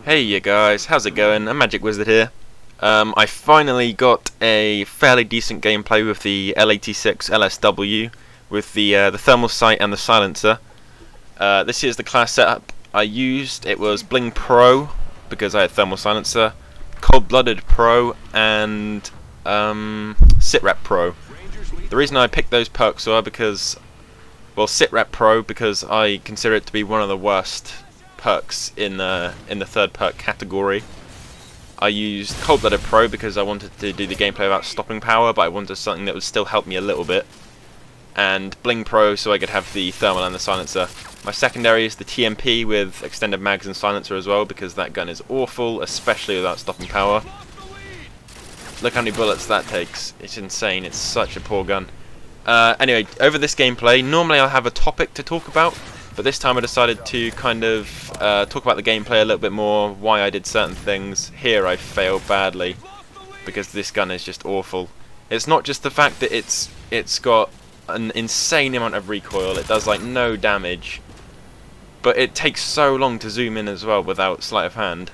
Hey you guys, how's it going? I'm Magic Wizard here. I finally got a fairly decent gameplay with the L86 LSW with the thermal sight and the silencer. This is the class setup I used. It was Bling Pro because I had thermal silencer, Cold Blooded Pro, and Sitrep Pro. The reason I picked those perks were because, well, Sitrep Pro because I consider it to be one of the worst perks in the third perk category. I used Cold Blooded Pro because I wanted to do the gameplay without stopping power, but I wanted something that would still help me a little bit. And Bling Pro so I could have the thermal and the silencer. My secondary is the TMP with extended mags and silencer as well, because that gun is awful, especially without stopping power. Look how many bullets that takes. It's insane. It's such a poor gun. Anyway, over this gameplay, normally I'll have a topic to talk about, but this time I decided to kind of talk about the gameplay a little bit more, why I did certain things. Here I failed badly, because this gun is just awful. It's not just the fact that it's got an insane amount of recoil, it does like no damage, but it takes so long to zoom in as well without sleight of hand,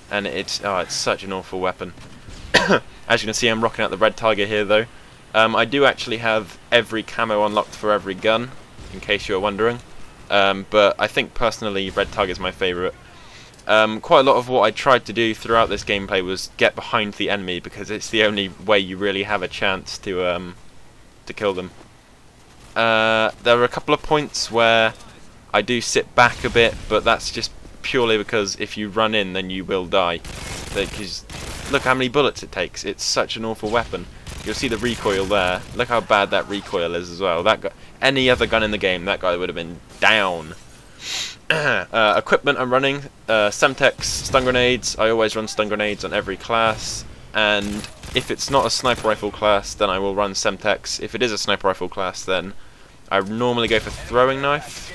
and it's such an awful weapon. As you can see, I'm rocking out the red tiger here though. I do actually have every camo unlocked for every gun, in case you're wondering. But I think personally Red Tiger is my favourite. Quite a lot of what I tried to do throughout this gameplay was get behind the enemy, because it's the only way you really have a chance to kill them. There are a couple of points where I do sit back a bit, but that's just purely because if you run in then you will die. Because look how many bullets it takes. It's such an awful weapon. You'll see the recoil there. Look how bad that recoil is as well. That guy, any other gun in the game, that guy would have been down. Equipment I'm running, Semtex stun grenades. I always run stun grenades on every class, and if it's not a sniper rifle class then I will run Semtex. If it is a sniper rifle class then I normally go for throwing knife.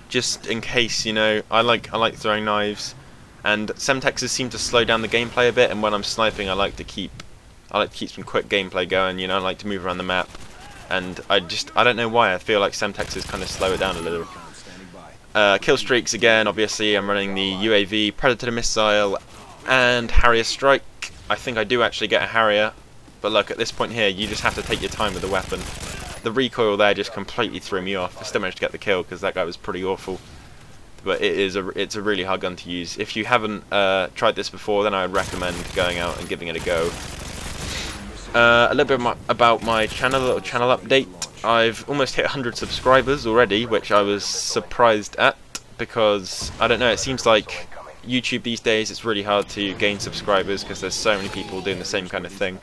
Just in case, you know, I like throwing knives. And Semtexes seem to slow down the gameplay a bit, and when I'm sniping I like to keep some quick gameplay going, you know, I like to move around the map, and I don't know why, I feel like Semtexes kind of slow it down a little. Kill streaks again, obviously I'm running the UAV, Predator missile, and Harrier strike. I think I do actually get a Harrier, but look, at this point here you just have to take your time with the weapon. The recoil there just completely threw me off. I still managed to get the kill because that guy was pretty awful. But it's a really hard gun to use. If you haven't tried this before, then I would recommend going out and giving it a go. A little bit about my channel, a little channel update. I've almost hit 100 subscribers already, which I was surprised at, because, I don't know, it seems like YouTube these days, it's really hard to gain subscribers because there's so many people doing the same kind of thing.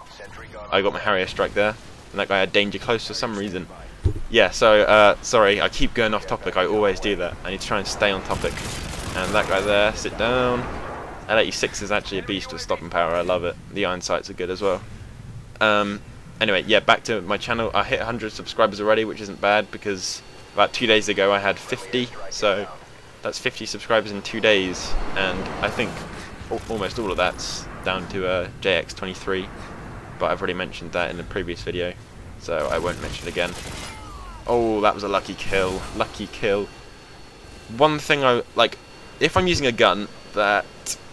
I got my Harrier strike there, and that guy had danger close for some reason. Yeah, so, sorry, I keep going off topic, I always do that. I need to try and stay on topic. And that guy there, sit down. L86 is actually a beast with stopping power, I love it. The iron sights are good as well. Anyway, yeah, back to my channel. I hit 100 subscribers already, which isn't bad, because about 2 days ago I had 50, so that's 50 subscribers in 2 days, and I think almost all of that's down to JX23, but I've already mentioned that in the previous video, so I won't mention it again. Oh, that was a lucky kill. Lucky kill. One thing if I'm using a gun that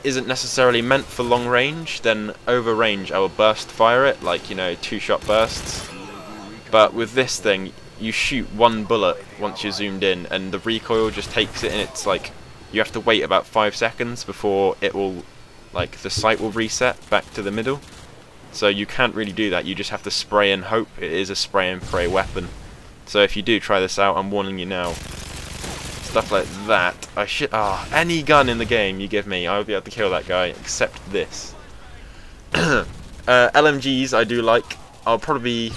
isn't necessarily meant for long range, then over range I will burst fire it, like, you know, 2-shot bursts. But with this thing, you shoot one bullet once you're zoomed in, and the recoil just takes it, and it's like, you have to wait about 5 seconds before it will, like, the sight will reset back to the middle. So you can't really do that, you just have to spray and hope. It is a spray and pray weapon. So if you do try this out, I'm warning you now. Stuff like that, any gun in the game you give me, I will be able to kill that guy, except this. LMGs I do like. I'll probably be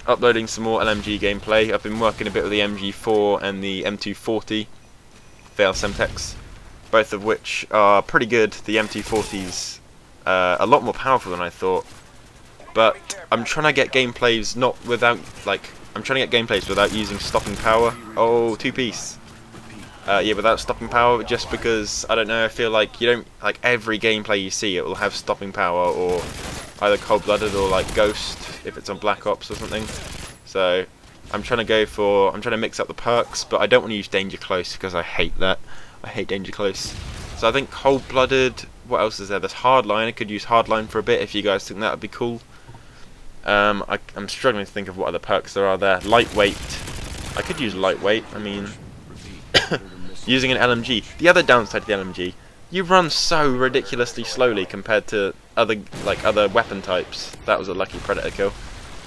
uploading some more LMG gameplay. I've been working a bit with the MG4 and the M240 Fail Semtex, both of which are pretty good. The M240's a lot more powerful than I thought, but I'm trying to get gameplays without using stopping power. Oh, two-piece. Yeah, without stopping power, just because, I don't know, I feel like you don't, like, every gameplay you see it will have stopping power, or either cold-blooded or like Ghost if it's on Black Ops or something. So I'm trying to mix up the perks, but I don't want to use danger close because I hate that. I hate danger close. So I think cold-blooded. What else is there? There's hardline. I could use hardline for a bit if you guys think that would be cool. I'm struggling to think of what other perks there are there. Lightweight. I could use lightweight. I mean, using an LMG. The other downside to the LMG, you run so ridiculously slowly compared to other weapon types. That was a lucky predator kill.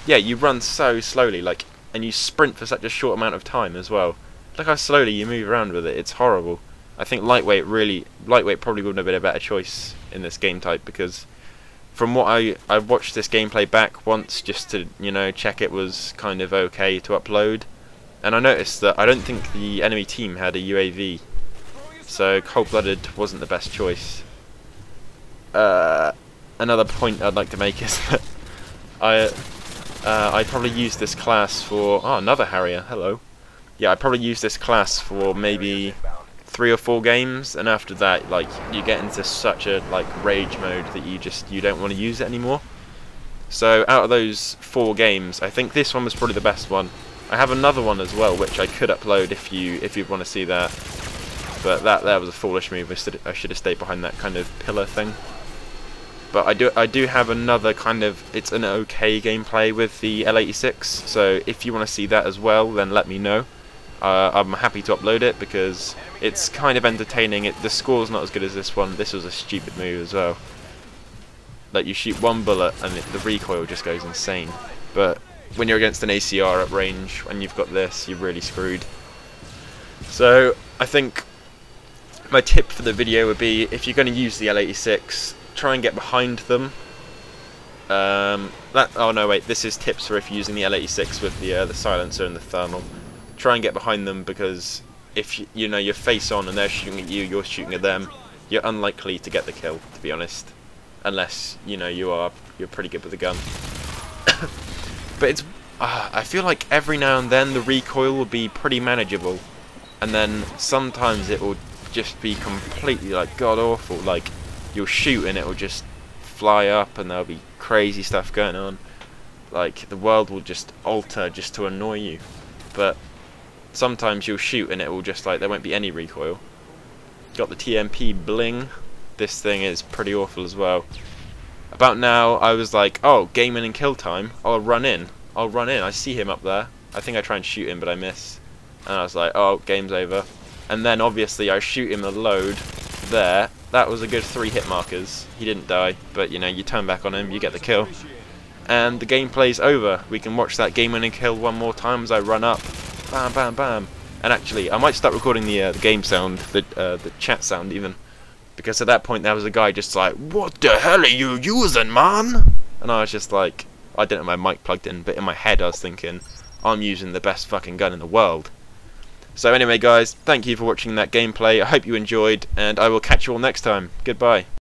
Yeah, you run so slowly, and you sprint for such a short amount of time as well. Look how slowly you move around with it. It's horrible. I think lightweight probably wouldn't have been a better choice in this game type, because from what I watched this gameplay back once just to, you know, check it was kind of okay to upload, and I noticed that I don't think the enemy team had a UAV, so cold-blooded wasn't the best choice. Another point I'd like to make is that I probably used this class for another Harrier. Hello. Yeah, I probably used this class for maybe 3 or 4 games, and after that, you get into such a rage mode that you don't want to use it anymore. So out of those 4 games, I think this one was probably the best one. I have another one as well, which I could upload if you want to see that. But that was a foolish move. I should have stayed behind that kind of pillar thing. But I do have another kind of, it's an okay gameplay with the L86. So if you want to see that as well, then let me know. I'm happy to upload it because it's kind of entertaining. The score's not as good as this one. This was a stupid move as well. You shoot one bullet and the recoil just goes insane. But when you're against an ACR at range, and you've got this, you're really screwed. So I think my tip for the video would be, if you're going to use the L86, try and get behind them. Oh no, wait, this is tips for if you're using the L86 with the silencer and the thermal. Try and get behind them, because if you know you're face on and they're shooting at you, you're shooting at them, you're unlikely to get the kill, to be honest, unless you know you're pretty good with the gun. But it's I feel like every now and then the recoil will be pretty manageable, and then sometimes it will just be completely god awful. You'll shoot and it will just fly up and there'll be crazy stuff going on. The world will just alter just to annoy you. But sometimes you'll shoot and it will just there won't be any recoil. Got the TMP bling. This thing is pretty awful as well. About now I was like, oh, gaming and kill time. I'll run in. I see him up there. I think I try and shoot him but I miss. And I was like, oh, game's over. And then obviously I shoot him a load there. That was a good 3 hit markers. He didn't die, but you know, you turn back on him, you get the kill. And the gameplay's over. We can watch that game winning kill one more time as I run up. Bam, bam, bam. And actually, I might start recording the game sound, the chat sound even. Because at that point there was a guy just like, what the hell are you using, man? And I was just like, I didn't have my mic plugged in, but in my head I was thinking, I'm using the best fucking gun in the world. So anyway guys, thank you for watching that gameplay. I hope you enjoyed, and I will catch you all next time. Goodbye.